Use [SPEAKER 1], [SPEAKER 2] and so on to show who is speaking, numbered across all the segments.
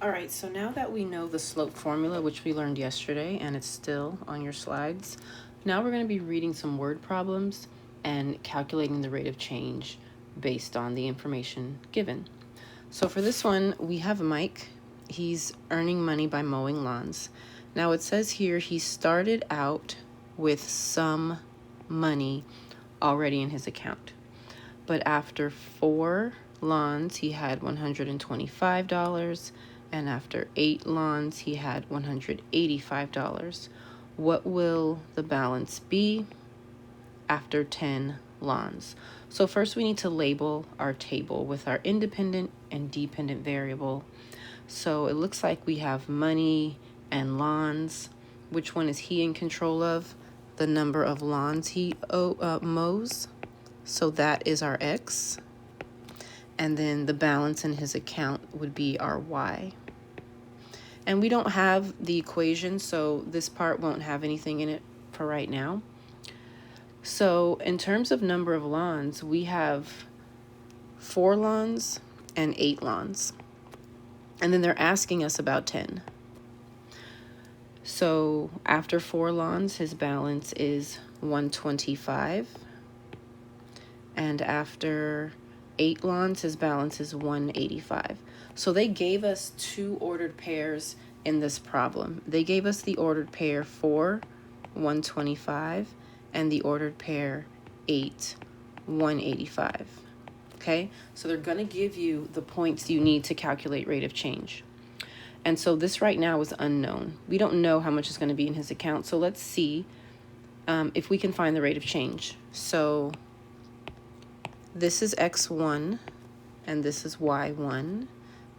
[SPEAKER 1] All right, so now that we know the slope formula, which we learned yesterday, and it's still on your slides, now we're going to be reading some word problems and calculating the rate of change based on the information given. So for this one, we have Mike. He's earning money by mowing lawns. Now it says here he started out with some money already in his account. But after 4 lawns, he had $125, and after 8 lawns, he had $185. What will the balance be after 10 lawns? So first we need to label our table with our independent and dependent variable. So it looks like we have money and lawns. Which one is he in control of? The number of lawns he mows. So that is our X. And then the balance in his account would be our Y. And we don't have the equation, so this part won't have anything in it for right now. So in terms of number of lawns, we have 4 lawns and 8 lawns. And then they're asking us about 10. So after 4 lawns, his balance is 125. And after 8 lawns, his balance is 185. So they gave us 2 ordered pairs in this problem. They gave us the ordered pair 4, 125, and the ordered pair 8, 185. Okay, so they're going to give you the points you need to calculate rate of change. And so this right now is unknown. We don't know how much is going to be in his account. So let's see if we can find the rate of change. So this is X1, and this is Y1.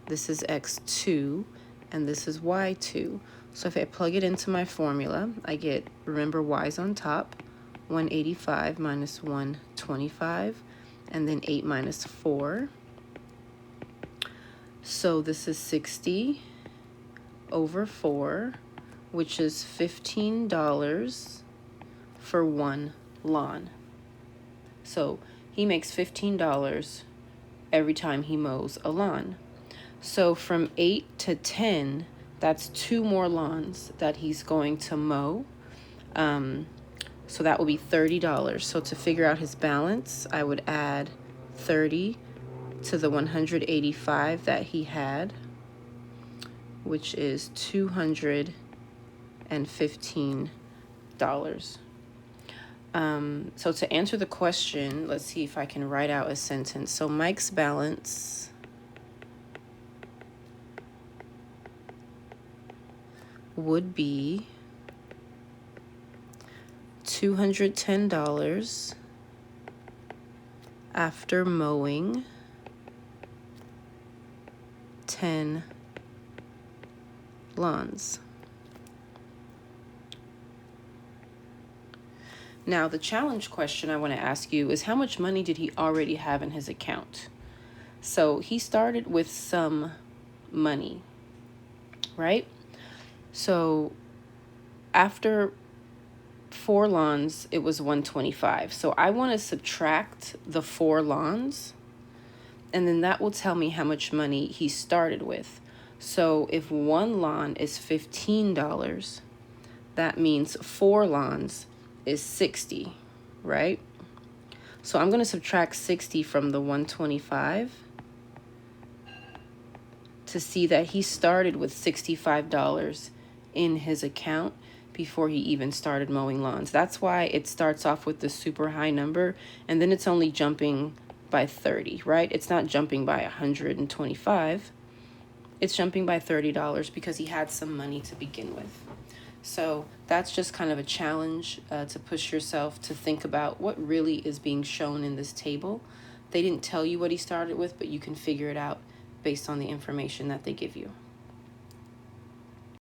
[SPEAKER 1] This is X2, and this is Y2. So if I plug it into my formula, I get, remember, Y's on top, 185 minus 125, and then 8 minus 4. So this is 60 over 4, which is $15 for 1 lawn. So he makes $15 every time he mows a lawn. So from 8 to 10, that's 2 more lawns that he's going to mow. So that will be $30. So to figure out his balance, I would add 30 to the 185 that he had, which is $215. So to answer the question, let's see if I can write out a sentence. So Mike's balance would be $210 after mowing 10 lawns. Now, the challenge question I want to ask you is how much money did he already have in his account? So he started with some money, right? So after 4 lawns, it was 125. So I want to subtract the 4 lawns, and then that will tell me how much money he started with. So if 1 lawn is $15, that means 4 lawns is 60, right? So I'm going to subtract 60 from the 125 to see that he started with $65 in his account before he even started mowing lawns. That's why it starts off with the super high number, and then it's only jumping by 30, right? It's not jumping by 125. It's jumping by $30 because he had some money to begin with. So that's just kind of a challenge to push yourself to think about what really is being shown in this table. They didn't tell you what he started with, but you can figure it out based on the information that they give you.